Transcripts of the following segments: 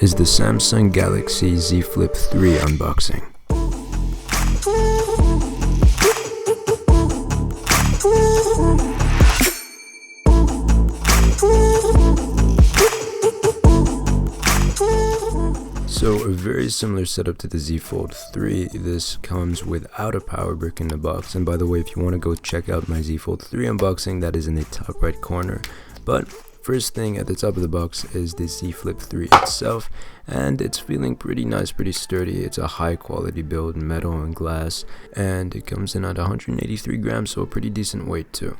is the Samsung Galaxy Z Flip 3 unboxing. So a very similar setup to the Z Fold 3. This comes without a power brick in the box, and by the way, if you want to go check out my Z Fold 3 unboxing, that is in the top right corner. But first thing at the top of the box is the Z Flip 3 itself, and it's feeling pretty nice, pretty sturdy. It's a high quality build, metal and glass, and it comes in at 183 grams, so a pretty decent weight too.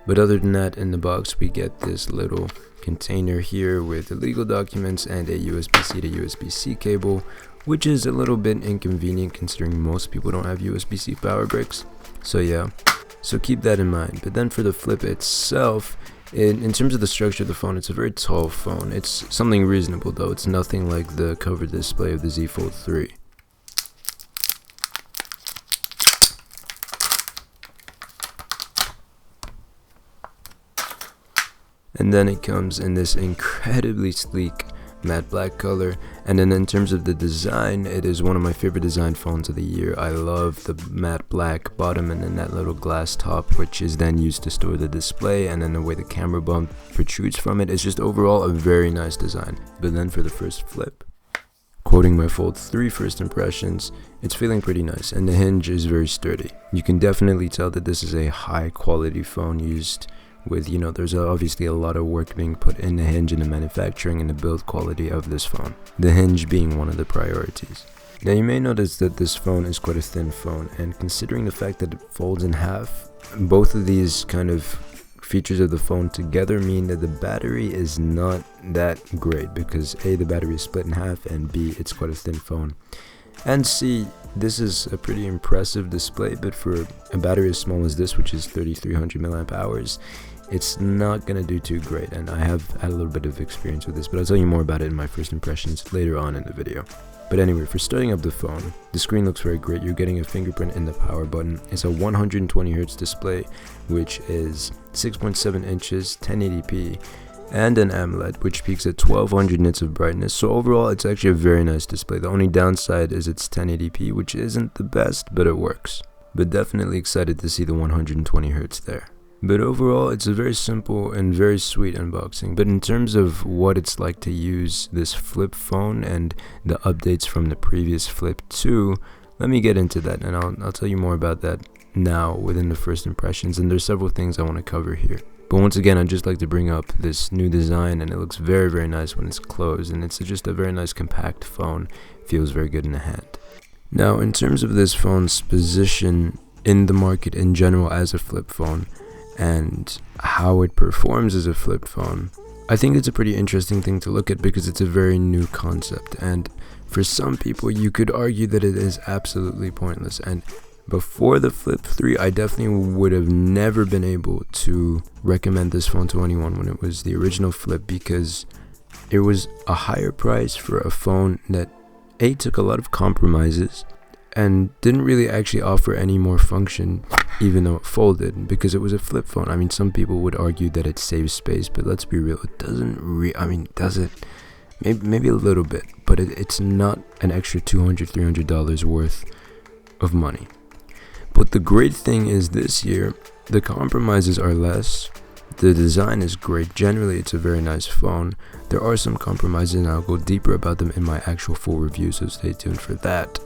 But other than that, in the box we get this little container here with the legal documents and a USB-C to USB-C cable, which is a little bit inconvenient considering most people don't have USB-C power bricks. So yeah, so keep that in mind. But then for the Flip itself, in terms of the structure of the phone, it's a very tall phone. It's something reasonable though. It's nothing like the cover display of the Z Fold 3. And then it comes in this incredibly sleek matte black color. And then in terms of the design, it is one of my favorite design phones of the year. I love the matte black bottom and then that little glass top, which is then used to store the display, and then the way the camera bump protrudes from it is just overall a very nice design. But then for the first Flip, quoting my Fold 3 first impressions, it's feeling pretty nice and the hinge is very sturdy. You can definitely tell that this is a high quality phone used with, there's obviously a lot of work being put in the hinge and the manufacturing and the build quality of this phone, the hinge being one of the priorities. Now you may notice that this phone is quite a thin phone, and considering the fact that it folds in half, both of these kind of features of the phone together mean that the battery is not that great, because A, the battery is split in half, and B, it's quite a thin phone. And C, this is a pretty impressive display, but for a battery as small as this, which is 3300 milliamp hours, it's not gonna do too great. And I have had a little bit of experience with this, but I'll tell you more about it in my first impressions later on in the video. But anyway, for starting up the phone, the screen looks very great. You're getting a fingerprint in the power button. It's a 120Hz display, which is 6.7 inches, 1080p, and an AMOLED, which peaks at 1200 nits of brightness. So overall, it's actually a very nice display. The only downside is it's 1080p, which isn't the best, but it works. But definitely excited to see the 120Hz there. But overall, it's a very simple and very sweet unboxing. But in terms of what it's like to use this Flip phone and the updates from the previous Flip 2, let me get into that, and I'll tell you more about that now within the first impressions. And there's several things I want to cover here. But once again, I'd just like to bring up this new design, and it looks very, very nice when it's closed, and it's just a very nice compact phone. Feels very good in the hand. Now, in terms of this phone's position in the market in general as a flip phone, and how it performs as a flip phone, I think it's a pretty interesting thing to look at because it's a very new concept, and for some people you could argue that it is absolutely pointless. And before the Flip 3, I definitely would have never been able to recommend this phone to anyone when it was the original Flip, because it was a higher price for a phone that A, took a lot of compromises and didn't really actually offer any more function, even though it folded, because it was a flip phone. I mean, some people would argue that it saves space, but let's be real, it doesn't does it? Maybe a little bit, but it's not an extra $200, $300 worth of money. But the great thing is this year, the compromises are less, the design is great, generally it's a very nice phone. There are some compromises and I'll go deeper about them in my actual full review, so stay tuned for that.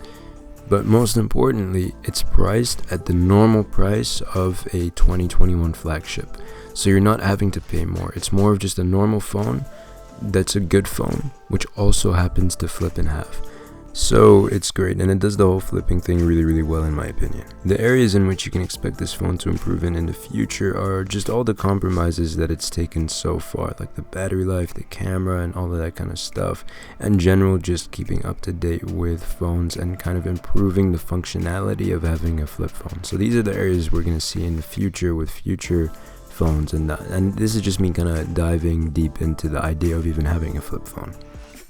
But most importantly, it's priced at the normal price of a 2021 flagship. So you're not having to pay more. It's more of just a normal phone that's a good phone, which also happens to flip in half. So it's great, and it does the whole flipping thing really, really well in my opinion. The areas in which you can expect this phone to improve in the future are just all the compromises that it's taken so far, like the battery life, the camera, and all of that kind of stuff. In general, just keeping up to date with phones and kind of improving the functionality of having a flip phone. So these are the areas we're going to see in the future with future phones, and this is just me kind of diving deep into the idea of even having a flip phone.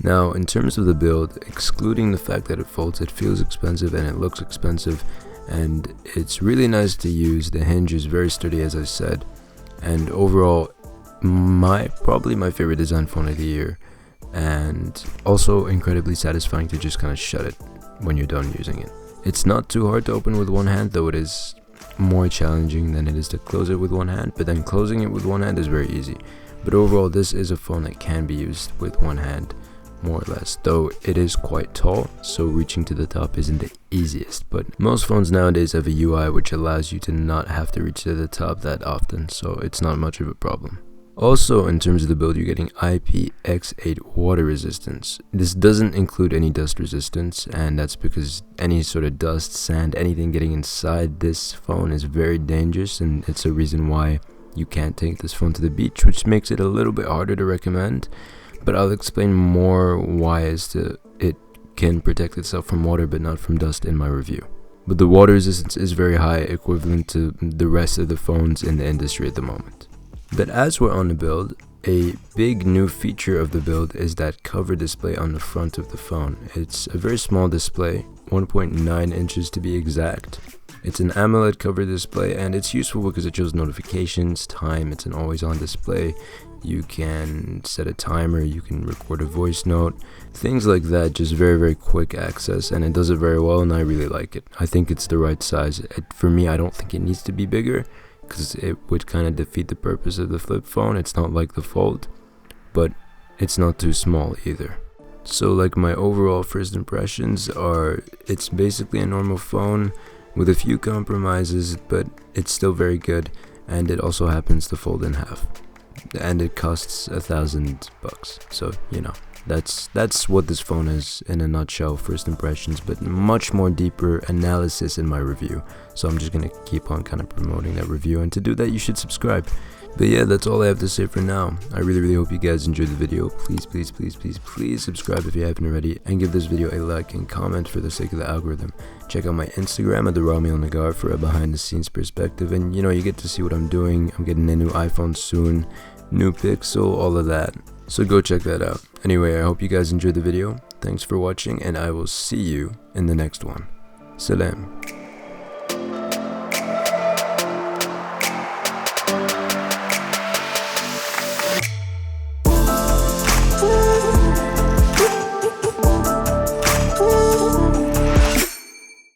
Now, in terms of the build, excluding the fact that it folds, it feels expensive and it looks expensive, and it's really nice to use. The hinge is very sturdy, as I said, and overall, probably my favorite design phone of the year. and also incredibly satisfying to just kind of shut it when you're done using it. It's not too hard to open with one hand, though it is more challenging than it is to close it with one hand, but then closing it with one hand is very easy. But overall, this is a phone that can be used with one hand, more or less, though it is quite tall, so reaching to the top isn't the easiest. But most phones nowadays have a UI which allows you to not have to reach to the top that often, so it's not much of a problem. Also, in terms of the build, you're getting IPX8 water resistance. This doesn't include any dust resistance, and that's because any sort of dust, sand, anything getting inside this phone is very dangerous, and it's a reason why you can't take this phone to the beach, which makes it a little bit harder to recommend. But I'll explain more why as to it can protect itself from water but not from dust in my review. But the water resistance is very high, equivalent to the rest of the phones in the industry at the moment. But as we're on the build, a big new feature of the build is that cover display on the front of the phone. It's a very small display, 1.9 inches to be exact. It's an AMOLED cover display, and it's useful because it shows notifications, time, it's an always on display. You can set a timer, you can record a voice note, things like that, just very quick access, and it does it very well, and I really like it. I think it's the right size. For me, I don't think it needs to be bigger, because it would kind of defeat the purpose of the flip phone. It's not like the Fold, but it's not too small either. So like my overall first impressions are, it's basically a normal phone with a few compromises, but it's still very good, and it also happens to fold in half, and it costs $1,000, so you know, that's what this phone is in a nutshell, first impressions, but much more deeper analysis in my review. So I'm just gonna keep on kind of promoting that review, and to do that you should subscribe. But yeah, that's all I have to say for now. I really hope you guys enjoyed the video. Please subscribe if you haven't already, and give this video a like and comment for the sake of the algorithm. Check out my Instagram at the El-Naggar for a behind the scenes perspective, and you know, you get to see what I'm doing. I'm getting a new iPhone soon, new Pixel, all of that. So go check that out. Anyway, I hope you guys enjoyed the video. Thanks for watching, and I will see you in the next one. Salam.